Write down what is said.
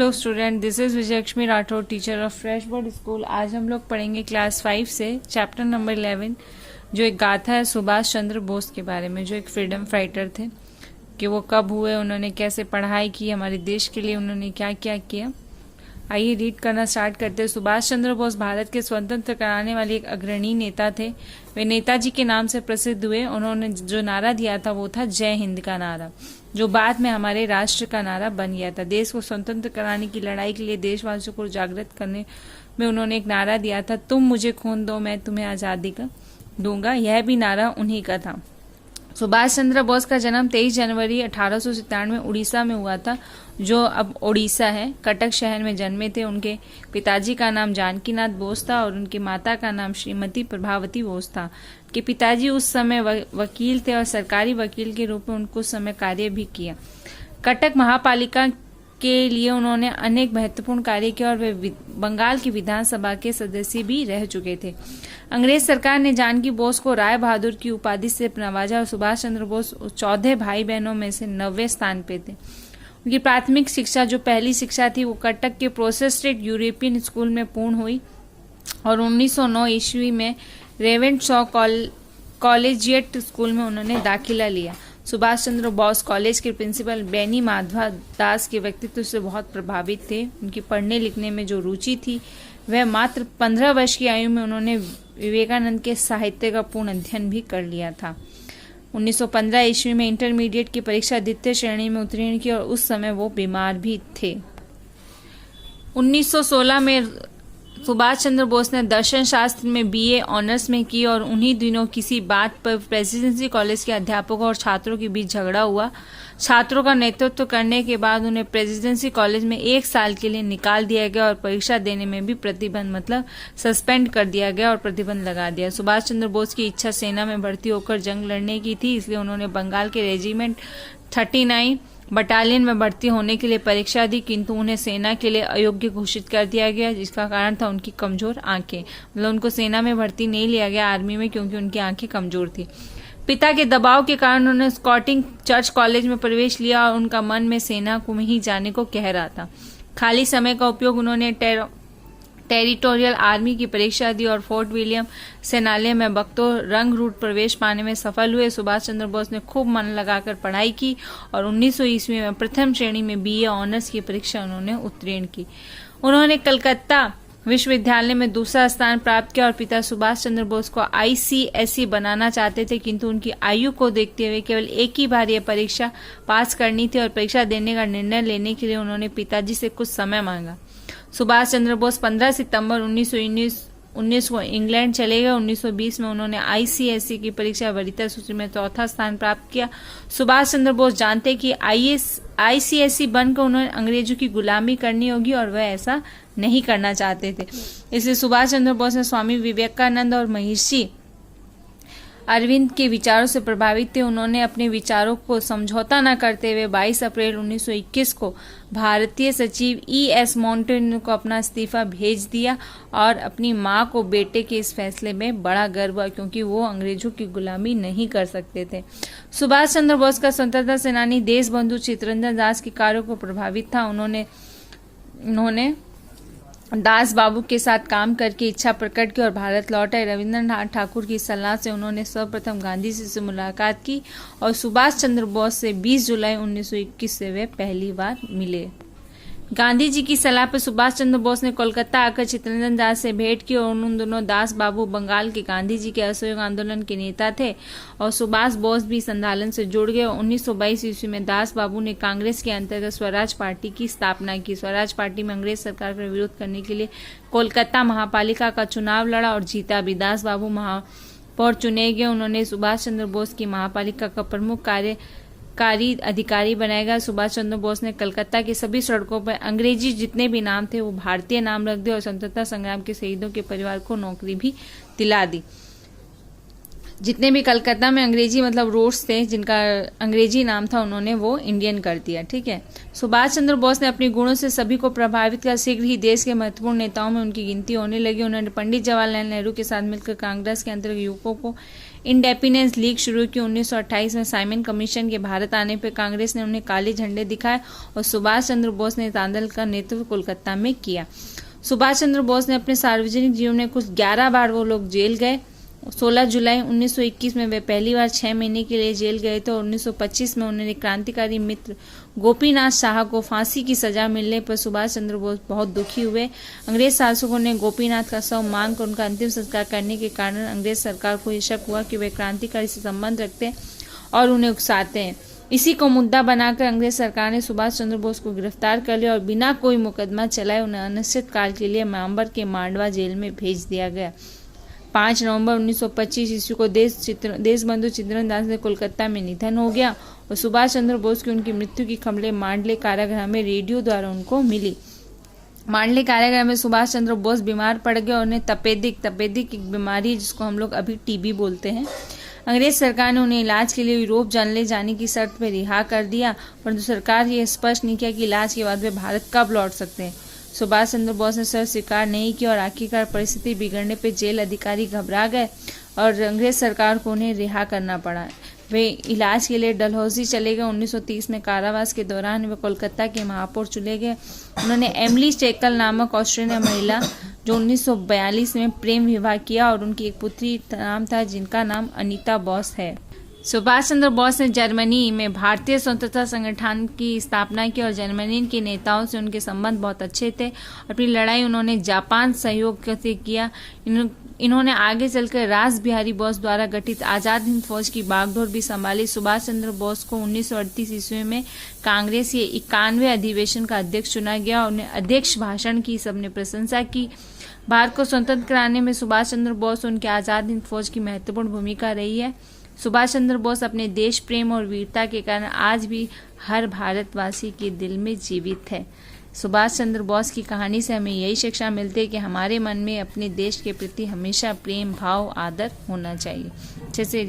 Hello student, this is Vijayalakshmi Rathore, teacher of fresh board school. आज हम लोग पढ़ेंगे क्लास 5 से चैप्टर नंबर 11, जो एक गाथा है सुभाष चंद्र बोस के बारे में, जो एक फ्रीडम फाइटर थे। कि वो कब हुए, उन्होंने कैसे पढ़ाई की, हमारे देश के लिए उन्होंने क्या क्या किया। आइए रीड करना स्टार्ट करते हैं। सुभाष चंद्र बोस भारत के स्वतंत्र कराने वाले एक अग्रणी नेता थे। वे नेताजी के नाम से प्रसिद्ध हुए। उन्होंने जो नारा दिया था वो था जय हिंद का नारा, जो बाद में हमारे राष्ट्र का नारा बन गया था। देश को स्वतंत्र कराने की लड़ाई के लिए देशवासियों को जागृत करने में उन्होंने एक नारा दिया था, तुम मुझे खून दो मैं तुम्हें आजादी का दूंगा। यह भी नारा उन्हीं का था। सुभाष चंद्र बोस का जन्म 23 जनवरी 1897 में उड़ीसा में हुआ था, जो अब ओडिशा है। कटक शहर में जन्मे थे। उनके पिताजी का नाम जानकीनाथ बोस था और उनकी माता का नाम श्रीमती प्रभावती बोस था। उनके पिताजी उस समय वकील थे और सरकारी वकील के रूप में उनको उस समय कार्य भी किया। कटक महापालिका के लिए उन्होंने अनेक महत्वपूर्ण कार्य किए और वे बंगाल की विधानसभा के सदस्य भी रह चुके थे। अंग्रेज सरकार ने जानकी बोस को राय बहादुर की उपाधि से नवाजा और सुभाष चंद्र बोस 14 भाई बहनों में से 90वें स्थान पे थे। उनकी प्राथमिक शिक्षा, जो पहली शिक्षा थी, वो कटक के प्रोटेस्टेंट यूरोपियन स्कूल में पूर्ण हुई और 1909 ईस्वी में रेवेंशॉ कॉलेजिएट स्कूल में उन्होंने दाखिला लिया। सुभाष चंद्र बोस कॉलेज के प्रिंसिपल बेनी माधवा दास के व्यक्तित्व से बहुत प्रभावित थे। उनकी पढ़ने लिखने में जो रुचि थी, वह मात्र 15 वर्ष की आयु में उन्होंने विवेकानंद के साहित्य का पूर्ण अध्ययन भी कर लिया था। 1915 ईस्वी में इंटरमीडिएट की परीक्षा द्वितीय श्रेणी में उत्तीर्ण की और उस समय वो बीमार भी थे। 1916 में सुभाष चंद्र बोस ने दर्शन शास्त्र में बीए ऑनर्स में की और उन्हीं दिनों किसी बात पर प्रेसिडेंसी कॉलेज के अध्यापकों और छात्रों के बीच झगड़ा हुआ। छात्रों का नेतृत्व करने के बाद उन्हें प्रेसिडेंसी कॉलेज में 1 साल के लिए निकाल दिया गया और परीक्षा देने में भी प्रतिबंध मतलब सस्पेंड कर दिया गया और प्रतिबंध लगा दिया। सुभाष चंद्र बोस की इच्छा सेना में भर्ती होकर जंग लड़ने की थी, इसलिए उन्होंने बंगाल के रेजिमेंट 39 बटालियन में भर्ती होने के लिए परीक्षा दी, किंतु उन्हें सेना के लिए अयोग्य घोषित कर दिया गया, जिसका कारण था उनकी कमजोर आंखें। मतलब उनको सेना में भर्ती नहीं लिया गया आर्मी में, क्योंकि उनकी आंखें कमजोर थी। पिता के दबाव के कारण उन्होंने स्कॉटिंग चर्च कॉलेज में प्रवेश लिया और उनका मन में सेना को ही जाने को कह रहा था। खाली समय का उपयोग उन्होंने टेरिटोरियल आर्मी की परीक्षा दी और फोर्ट विलियम सेनालय में बख्तो रंग रूट प्रवेश पाने में सफल हुए। सुभाष चंद्र बोस ने खूब मन लगाकर पढ़ाई की और 1900 ईस्वी में प्रथम श्रेणी में बीए ऑनर्स की परीक्षा उन्होंने उत्तीर्ण की। उन्होंने कलकत्ता विश्वविद्यालय में दूसरा स्थान प्राप्त किया और पिता सुभाष चंद्र बोस को आईसीएसई बनाना चाहते थे, किंतु उनकी आयु को देखते हुए केवल एक ही बार यह परीक्षा पास करनी थी और परीक्षा देने का निर्णय लेने के लिए उन्होंने पिताजी से कुछ समय मांगा। सुभाष चंद्र बोस 15 सितंबर 1919 को इंग्लैंड चले गए। 1920 में उन्होंने आईसीएसई की परीक्षा वरीयता सूची में 4था स्थान प्राप्त किया। सुभाष चंद्र बोस जानते कि आईसीएसई बनकर उन्होंने अंग्रेजों की गुलामी करनी होगी और वह ऐसा नहीं करना चाहते थे। इसलिए सुभाष चंद्र बोस ने स्वामी विवेकानंद और महर्षि अरविंद के विचारों से प्रभावित थे। उन्होंने अपने विचारों को समझौता न करते हुए 22 अप्रैल 1921 को भारतीय सचिव ईएस माउंटेन को अपना इस्तीफा भेज दिया और अपनी मां को बेटे के इस फैसले में बड़ा गर्व हुआ, क्योंकि वो अंग्रेजों की गुलामी नहीं कर सकते थे। सुभाष चंद्र बोस का स्वतंत्रता सेनानी देश बंधु चित्तरंजन दास के कार्यों को प्रभावित था। उन्होंने दास बाबू के साथ काम करके इच्छा प्रकट की और भारत लौट आए। रविंद्रनाथ ठाकुर की सलाह से उन्होंने सर्वप्रथम गांधी जी से मुलाकात की और सुभाष चंद्र बोस से 20 जुलाई 1921 से वे पहली बार मिले। गांधी जी की सलाह पर सुभाष चंद्र बोस ने कोलकाता आकर चित्तरंजन दास से भेंट की और उन दोनों दास बाबू बंगाल के गांधी जी के असहयोग आंदोलन के नेता थे और सुभाष बोस भी इस आंदोलन से जुड़ गए। 1922 ईस्वी में दास बाबू ने कांग्रेस के अंतर्गत स्वराज पार्टी की स्थापना की। स्वराज पार्टी में अंग्रेज सरकार का विरोध करने के लिए कोलकाता महापालिका का चुनाव लड़ा और जीता भी। दास बाबू महापौर चुने गए। उन्होंने सुभाष चंद्र बोस की महापालिका का प्रमुख कार्यकारी अधिकारी बनाएगा। सुभाष चंद्र बोस ने कलकत्ता की सभी सड़कों पर अंग्रेजी जितने भी नाम थे वो भारतीय नाम रख दिए और स्वतंत्रता संग्राम के शहीदों के परिवार को नौकरी भी दिला दी। जितने भी कलकत्ता में अंग्रेजी मतलब रोड्स थे जिनका अंग्रेजी नाम था, उन्होंने वो इंडियन कर दिया। ठीक है। सुभाष चंद्र बोस ने अपने गुणों से सभी को प्रभावित किया। शीघ्र ही देश के महत्वपूर्ण नेताओं में उनकी गिनती होने लगी। उन्होंने पंडित जवाहरलाल नेहरू के साथ मिलकर कांग्रेस के अंतर्गत युवकों को इंडिपेंडेंस लीग शुरू की। 1928 में साइमन कमीशन के भारत आने पर कांग्रेस ने उन्हें काले झंडे दिखाए और सुभाष चंद्र बोस ने इस आंदोलन का नेतृत्व कोलकाता में किया। सुभाष चंद्र बोस ने अपने सार्वजनिक जीवन में कुछ 11 बार वो लोग जेल गए। 16 जुलाई 1921 में वे पहली बार 6 महीने के लिए जेल गए थे और 1925 में उन्होंने क्रांतिकारी मित्र गोपीनाथ शाह को फांसी की सजा मिलने पर सुभाष चंद्र बोस बहुत दुखी हुए। अंग्रेज शासकों ने गोपीनाथ का शव मांग कर उनका अंतिम संस्कार करने के कारण अंग्रेज सरकार को यह शक हुआ कि वे क्रांतिकारी से संबंध रखते हैं और उन्हें उकसाते हैं। इसी को मुद्दा बनाकर अंग्रेज सरकार ने सुभाष चंद्र बोस को गिरफ्तार कर लिया और बिना कोई मुकदमा चलाए उन्हें अनिश्चित काल के लिए म्यांबर के मांडवा जेल में भेज दिया गया। 5 नवंबर 1925 ईस्वी को देशबंधु चित्तरंजन दास ने कोलकाता में निधन हो गया और सुभाष चंद्र बोस की उनकी मृत्यु की खबरें मांडले कारागृह में रेडियो द्वारा उनको मिली। मांडले कारागृह में सुभाष चंद्र बोस बीमार पड़ गए और उन्हें तपेदिक एक बीमारी है जिसको हम लोग अभी टीबी बोलते हैं। अंग्रेज सरकार ने उन्हें इलाज के लिए यूरोप जाने की शर्त पर रिहा कर दिया, परंतु सरकार ये स्पष्ट नहीं किया कि इलाज के बाद वे भारत कब लौट सकते हैं। सुभाष चंद्र बोस ने शर्त स्वीकार नहीं की और आखिरकार परिस्थिति बिगड़ने पर जेल अधिकारी घबरा गए और अंग्रेज सरकार को उन्हें रिहा करना पड़ा। वे इलाज के लिए डलहौजी चले गए। 1930 में कारावास के दौरान वे कोलकाता के महापौर चुने गए। उन्होंने एमिली चेकल नामक ऑस्ट्रेलियन महिला जो 1942 में प्रेम विवाह किया और उनकी एक पुत्री नाम था जिनका नाम अनीता बोस है। सुभाष चंद्र बोस ने जर्मनी में भारतीय स्वतंत्रता संगठन की स्थापना की और जर्मनी के नेताओं से उनके संबंध बहुत अच्छे थे। अपनी लड़ाई उन्होंने जापान सहयोग से किया। इन्होंने आगे चलकर रास बिहारी बोस द्वारा गठित आजाद हिंद फौज की बागडोर भी संभाली। सुभाष चंद्र बोस को 1938 ईस्वी में कांग्रेस के 91वें अधिवेशन का अध्यक्ष चुना गया और उन्हें अध्यक्ष भाषण की सबने प्रशंसा की। भारत को स्वतंत्र कराने में सुभाष चंद्र बोस और उनके आजाद हिंद फौज की महत्वपूर्ण भूमिका रही है। सुभाष चंद्र बोस अपने देश प्रेम और वीरता के कारण आज भी हर भारतवासी के दिल में जीवित है। सुभाष चंद्र बोस की कहानी से हमें यही शिक्षा मिलती है कि हमारे मन में अपने देश के प्रति हमेशा प्रेम भाव आदर होना चाहिए। जैसे